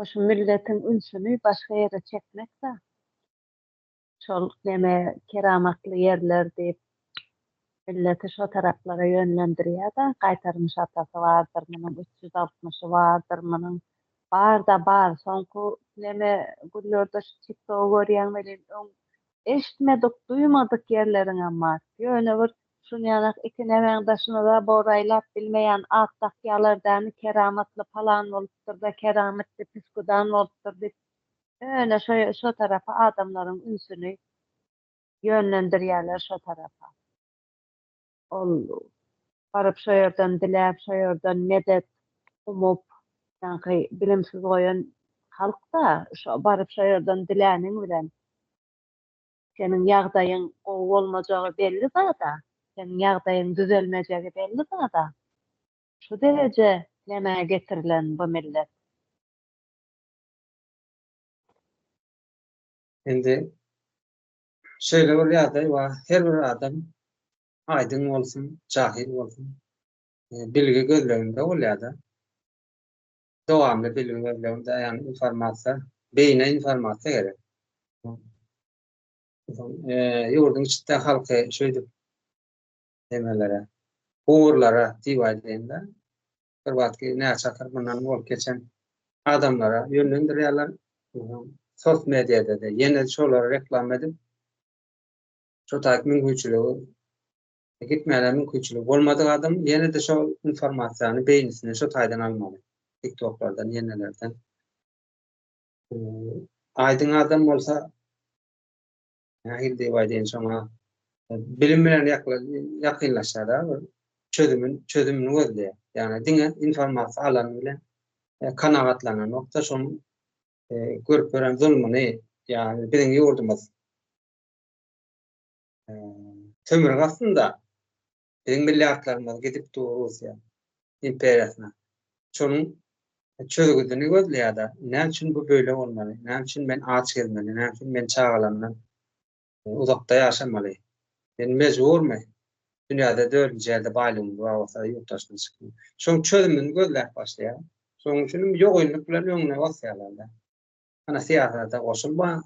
Oşu milletin ünsüni başga ýere çekmek de. Şol neme keramatly ýerler diýip milleti şo taraplara ýönlendirýär da, gaýtarmy şatasy bardyr, munyň 360-y bardyr, munyň bar da bar. Soňky neme gurlörde TikTok görýän bilen eşitmedik, duymadyk ýerleriňem bar. Ýöne bir şunýanak iki nämäňdaşyny da boraýlap bilmeýän atdakýalardan keramatly palan bolupdyr da keramatly piskudan bolupdyr diýip öňe şo tarapa adamlaryň ünsüni ýönlendirýärler şo tarapa. Ol baryp şo ýerden diläp, şo ýerden medet umup, ýa-ni bilimsiz goýan halk da şo baryp şo ýerden diläniň bilen senin ýagdaýyň gowy bolmajagy belli da, senin ýagdaýyň düzelmejegi belli da. Şu derece näme getirilen bu millet. Indi şeýle bir ýagdaý bar. Her bir adam aýdyn bolsun, jahil bolsun, bilgi gözleginde bolýar da. Dowamly bilgi gözleginde ýani informasiýa, beýne informasiýa gerek. Ýurdun içinde halky şöýdip demelere, uğurlara diýip aýdýanda bir wagtky näçe bundan bolup geçen adamlara ýönlendirýärler. Sos mediada da ýene şolary reklam edip şo taýyp mümkinçiligi gitmäle mümkinçiligi bolmadyk adam ýene de şo informasiýany beýnisine şo taýdan almaly. TikToklardan ýenelerden. Aýdyn adam bolsa nähil diýip aýdyn şoňa bilim bilen ýakynlaşar da çözümini gözleýär. Yani diňe informasiýa alan bilen kanagatlanan nokta şonuň görüp gören zulmuny ýani biziň ýurdumyz tömür gastynda biziň milliardlarymyz gidip dur Russiýa imperiýasyna. Şonuň çözügüdini gözleýär da. Näme üçin bu böyle bolmaly? Näme üçin men aç gelmeli? Näme üçin men çağalandan uzakda ýaşamaly? Men mejburmy? Dünýäde dördüncü ýerde baýlygym bar bolsa ýurtdaşdan çykmy. Şoň çözümini gözläp başlaýar. Şoň üçin ýogaýlyk bilen öňüne basýarlar da. Ana siýasata goşulma.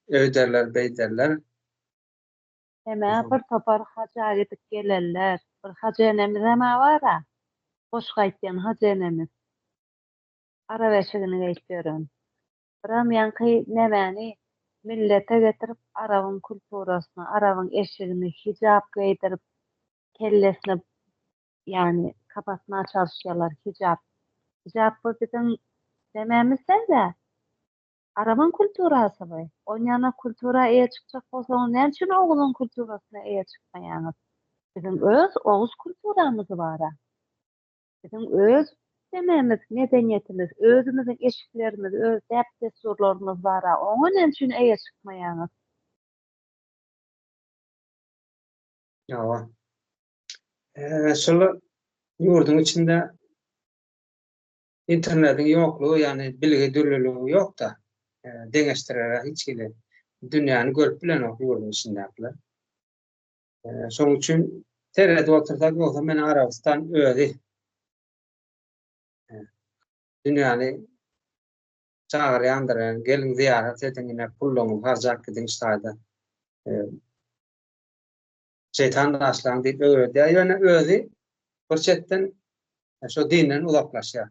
Öýderler, beýderler. Bir topar haja gidip gelenler. Bir hajenemiz hema bara. Boş gaýtýan hajenemiz. Ara beşigini gaýtýaram. Biram ýanky nämäni millete getirip Arabyň kulturasyny, Arabyň eşigini hijab gaýdyryp kellesine ýani kapatmağa çalışýarlar hijab. Hijab bu bizim nämämiz de Arabyň kulturasy bu. Oňana kultura eýe çykjak bolsa, näme üçin oğluň kulturasyna eýe çykmaýaňyz? Bizim öz oğuz kulturamyz bar. Bizim öz dememiz, medeniyetimiz, özümüzün eşiklerimiz, öz däpdesturlarymyz bar. Oňa üçin eýe çykmaýaňyz. Ýa. Şol ýurdun içinde internetin ýoklugy, ýani bilgi dürlüligi ýok da, deňeşdirerek hiç kile dünýäni görüp bilen ok ýurdun içindekiler. Şoň üçin terlet otursak bolsa men Arabistan özi. Dünýäni çağırýandyran, gelin ziyaret edin, pullanyň harjak gidin şaýda. Şeytan daşlan diýip öwredi. Ýöne özi bir çetden şo dinden uzaklaşýar.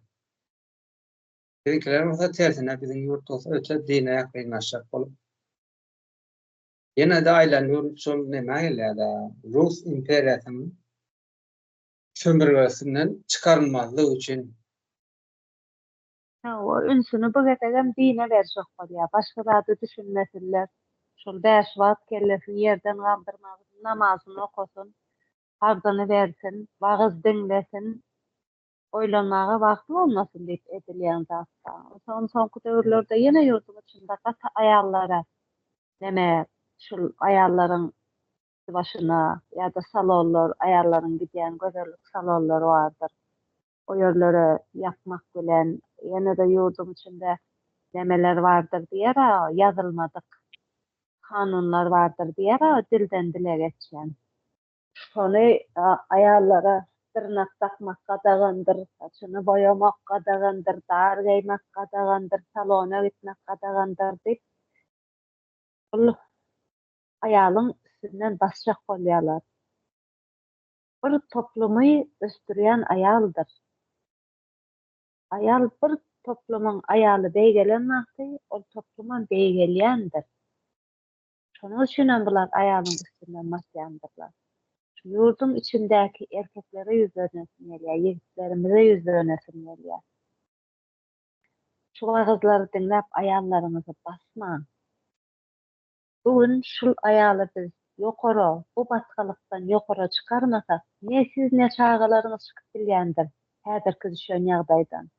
Bizimkiler olsa tersine bizim yurt olsa öte dine yakınlaşacak bolup. Yine de aylanıyor şol neme da Rus imperiýasynyň sömürgesinden çıkarılmazlığı için. O ünsünü bu gedegem dine berjek bolýar. Başgalardy düşünmesinler. Şol 5 wagt kellesini yerden galdyrmak, namazyny okusun, hardyny bersin, wagys dinlesin, oýlanmaga wagty bolmasyn diýip edilýän zatda. Soňky döwürlerde ýene ýurdun içinde gata aýallara neme şol aýallaryň başyna ýa-da salonlar, aýallaryň gidýän gözellik salonlary bardyr. O ýerlere ýapmak bilen ýene de ýurdun içinde nemeler bardyr diýer, ýazylmadyk kanunlar bardyr diýer, dilden dile geçýän. Şonu aýallara tırnak takmak gadagandyr, saçyny boyamak gadagandyr, dar geymek gadagandyr, salona gitmek gadagandyr diýip bul aýalyň üstünden basjak bolýarlar. Bir toplumy östürýän aýaldyr. Aýal bir toplumyň aýaly beýgelenmäkdi, ol toplumyň beýgelýändir. Şonuň üçin bular aýalyň üstünden basýandyrlar. Ýurdun içindäki erkeklere ýüzlenesin gelýär, ýigitlerimize ýüzlenesin gelýär. Şu wagazlary dinläp aýallaryňyzy basmaň. Bugün şul aýaly biz ýokara, bu batgalykdan ýokara çykarmasak, ne siz ne çağalaryňyz çykyp bilýändir häzirki düşen ýagdaýdan.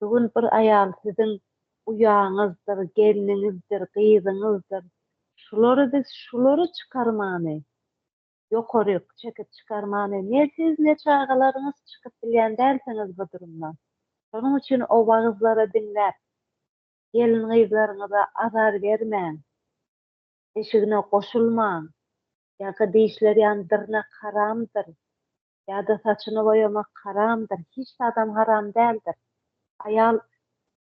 Bugün bir aýal sizin uýaňyzdyr, geliniňizdir, gyzyňyzdyr. Şulary çykarmany, ýokary çekip çykarmany, ne siz ne çağalaryňyz çykyp bilýän dälsiňiz bu durumdan. Şonuň üçin o wagazlara dinläp, gelin gyzlaryňyza azar bermäň, eşigine goşulmaň, ýa-da diýişleri ýandyrnak haramdyr, ýa-da saçyny boyamak haramdyr, hiç adam haram däldir. Aýal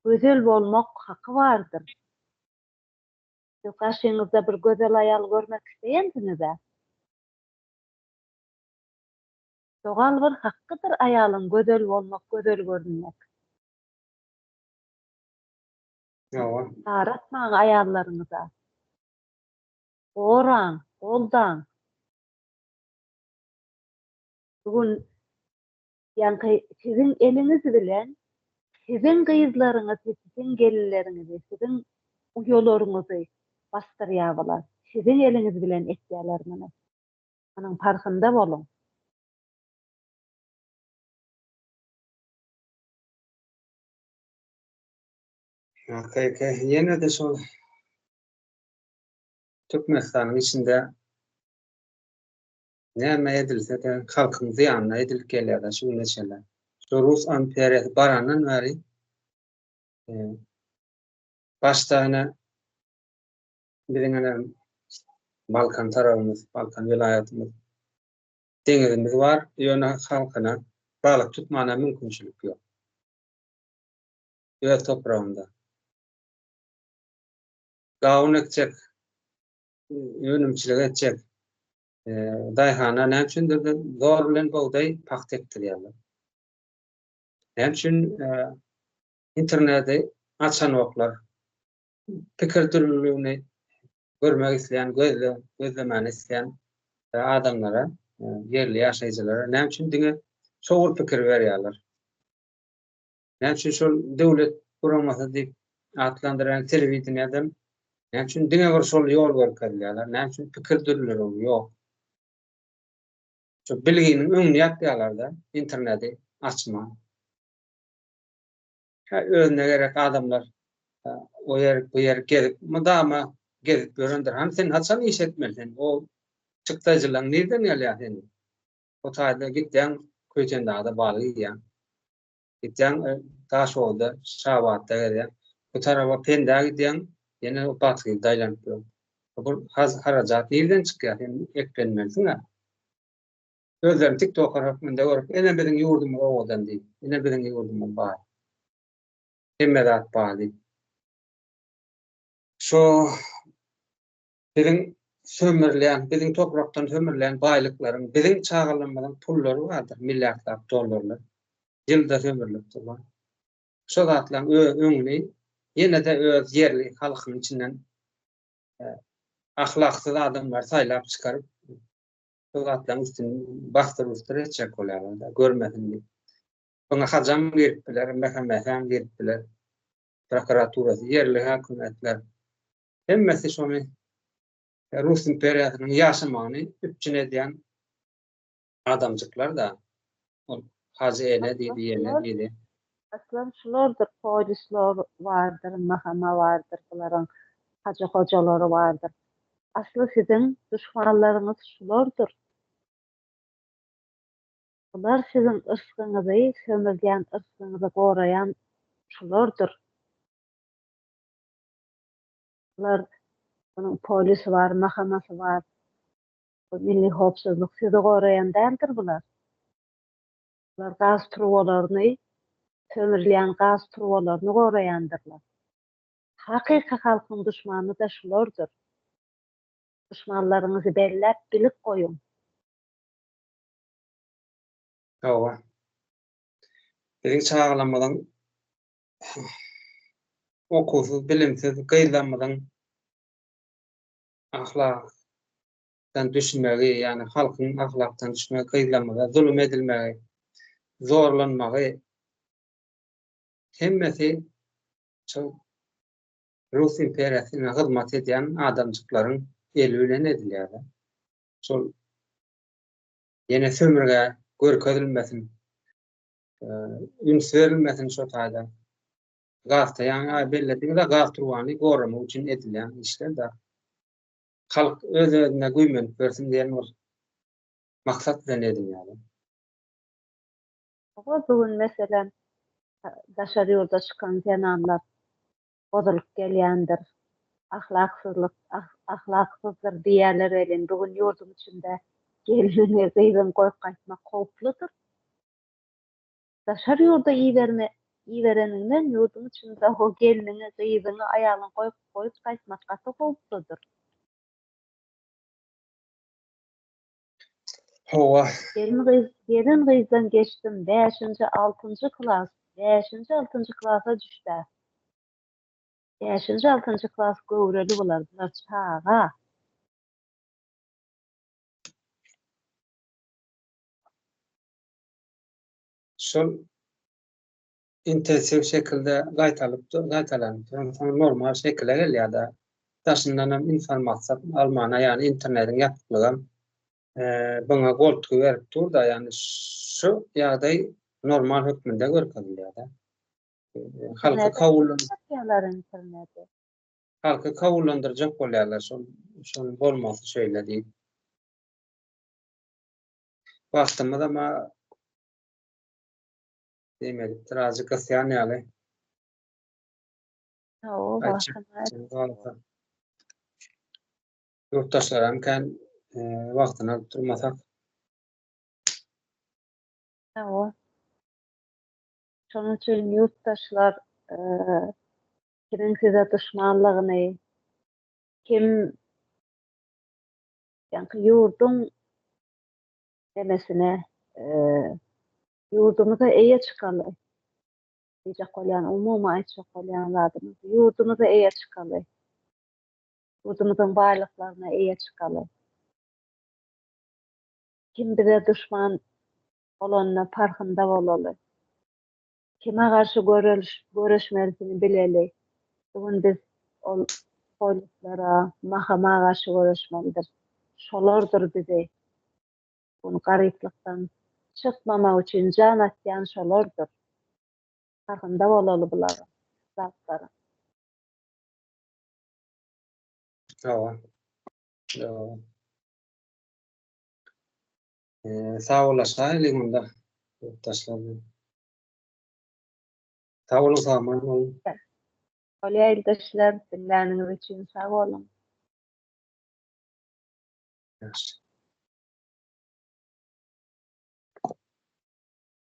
gözel bolmak haky bardyr. Siz gaşyňyzda bir gözel aýal görmek isteýänsiňiz-ä? Dogal bir hakkydyr aýalyň gözel bolmak, gözel görünmek. Ýa. Taratmaň aýallaryňyza. Goraň, goldaň. Bugün ýanky sizin eliniz bilen sizin gyzlaryňyz, sizin gelinleriňiz, sizin uýalaryňyzy bastyrýarlar. Sizin eliniz bilen etýärler muny. Anyň farkynda bolun. Yine de şol Türkmenistan'ın içinde näme edilse de halkyň ziýanyna edilip gelýär şu neçeler. Şu Rus imperiýasy barandan beri başdaýyna biziň Balkan tarabymyz, Balkan vilayatymyz deňizimiz bar, ýöne halkyna balyk tutmana mümkinçilik ýok. Öz toprağında. Gawun etjek, ýönümçilik etjek. Daýhana näçindir zor bilen bowdaý paht etdirýärler. Näçin interneti açan oklar pikir türlüligini görmek isleýän, gözlemeni isleýän adamlara, yerli ýaşaýjylara näçin diňe şol pikir berýärler. Näçin şol döwlet guramasy diýip atlandyran telewizioniýadan näçin diňe bir şol ýol görkezýärler, näçin pikir türlüleri ýok. Şu bilginin öňüne ýatýarlarda interneti açma. Özüne gerek adamlar o yer bu yer gelip mudama gelip görendir. Hem sen haçan iş etmelisin. O çıktıcılan nereden gelýär sen? O taýda gitden köýten dağda baly ýa. Gitden taş oldu, şabatda gelýär. Bu tarafa penda gitden ýene o batgy daýlanyp dur. Bu harajat nereden çykýar? Sen eklenmelisin ha. Özlerim TikTok tarafında görüp, ene biziň ýurdumyz owadan diýip, ene biziň ýurdumyz bar. Hemmedat bar diýip. Şo biziň sömürlen, biziň toprakdan sömürlen baýlyklaryň, biziň çağırlanmadan pullary bardyr, milliardlap dollarlar. Ýylda sömürilip durýar. Şo zatlaryň öňüni ýene-de öz yerli halkyň içinden ahlaksyz adamlar saýlap çykaryp, şo zatlaryň üstüne bastyryp etjek bolýar, görmesin diýip. Buna hajam beripdiler, mähkemeden beripdiler. Prokuraturasy, yerli hökümetler. Hemmesi şonu Rus imperiýasynyň ýaşamagyny üpçün edýän adamjyklar da. Ol hazyne diýdi. Aslan şulardır, polisler vardır, mahkeme vardır, bunların hacı hocaları vardır. Aslı sizin düşmanlarınız şulardır. Bunlar sizin ırskyňyzy, sömürgen ırskyňyzy gorayan şulardır. Bunlar, bunun polisi var, mahkemesi var. Bu milli hopsuzluk sizi gorayan däldir bular. Bunlar gaz turwalaryny, sömürilýän gaz turwalaryny goraýandyrlar. Hakyky halkyň düşmany da şulardır. Düşmanlaryňyzy bellep bilip goýun. Owa. Biziň çağırlanmadan okuwsuz, bilimsiz, gynlanmadan ahlakdan düşmegi, ýani halkyň ahlakdan düşmegi, gynlanmagy, zulüm edilmegi, zorlanmagy hemmesi şu Rus imperiýasyna hyzmat edýän adamjyklaryň eli bilen edilýär. Şol ýene sömürge görkezilmesin, üns verilmesin şo taýda. Gazda ýani belledigi da gaz turwany goramak üçin edilýän işler da. Halk öz-özüne güýmenip bersin diýen bir maksat bilen edilýär. Bugün meselen daşary ýolda çykan janarlar bozulup gelýändir. Ahlaksyzdyr diýerler elin. Bugün ýurdum içinde gelini gyýdyn goýup gaýtmak howpludyr. Daşary ýolda iýereninden ýurdum içinde o gelini, gyýdyny, aýalyny goýup gaýtmak gaty howpludyr. Howa. Gelin gyýdan geçdim 5-nji 6-njy klas. 5-nji 6-njy klasa düşdä. 5-nji 6-njy klas göwreli bolar, bular çaga. Şol intensiv şekilde gaýtalanyp normal şekilde gelýär-de. Daşyndan informasiýa almana, ýani internetiň ýapyklygy buna goltugy berip dur da, ýani şu ýagdaý normal hökmünde görkezilýär-de. Halky kawullandyrjak bolýarlar, şol bolmasy şeýle diýip. Wagtymyz ama demedik, trajikyň ýaly. Yurttaşlaram kan wagtyna durmasak. Şonuň üçin yurttaşlar kimin size düşmanlygyny, kim ýa-ni ýurdun demesine, ýurdumuza eýe çykaly. Diýjek bolýan, umumy aýtjak bolýan zadymy, ýurdumuza eýe çykaly. Ýurdumyzyň baýlyklaryna eýe çykaly. Kim bize düşman bolanyna farkynda bolaly. Kime garşy göreşmelisini bileli. Bugün biz ol polislara, mahkama garşy göreşmelidir. Şolardyr bizi Bunu garyplykdan çykmamak üçin jan atýan şolardyr. Farkynda bolaly bular zatlara. Ýa. Ýa. Sağ olaşaýly munda. Yurttaşlar. Sağ olun, zaman olun. Oly aýldyşlar, dinläniňiz üçin sag bolun. Yaxşı.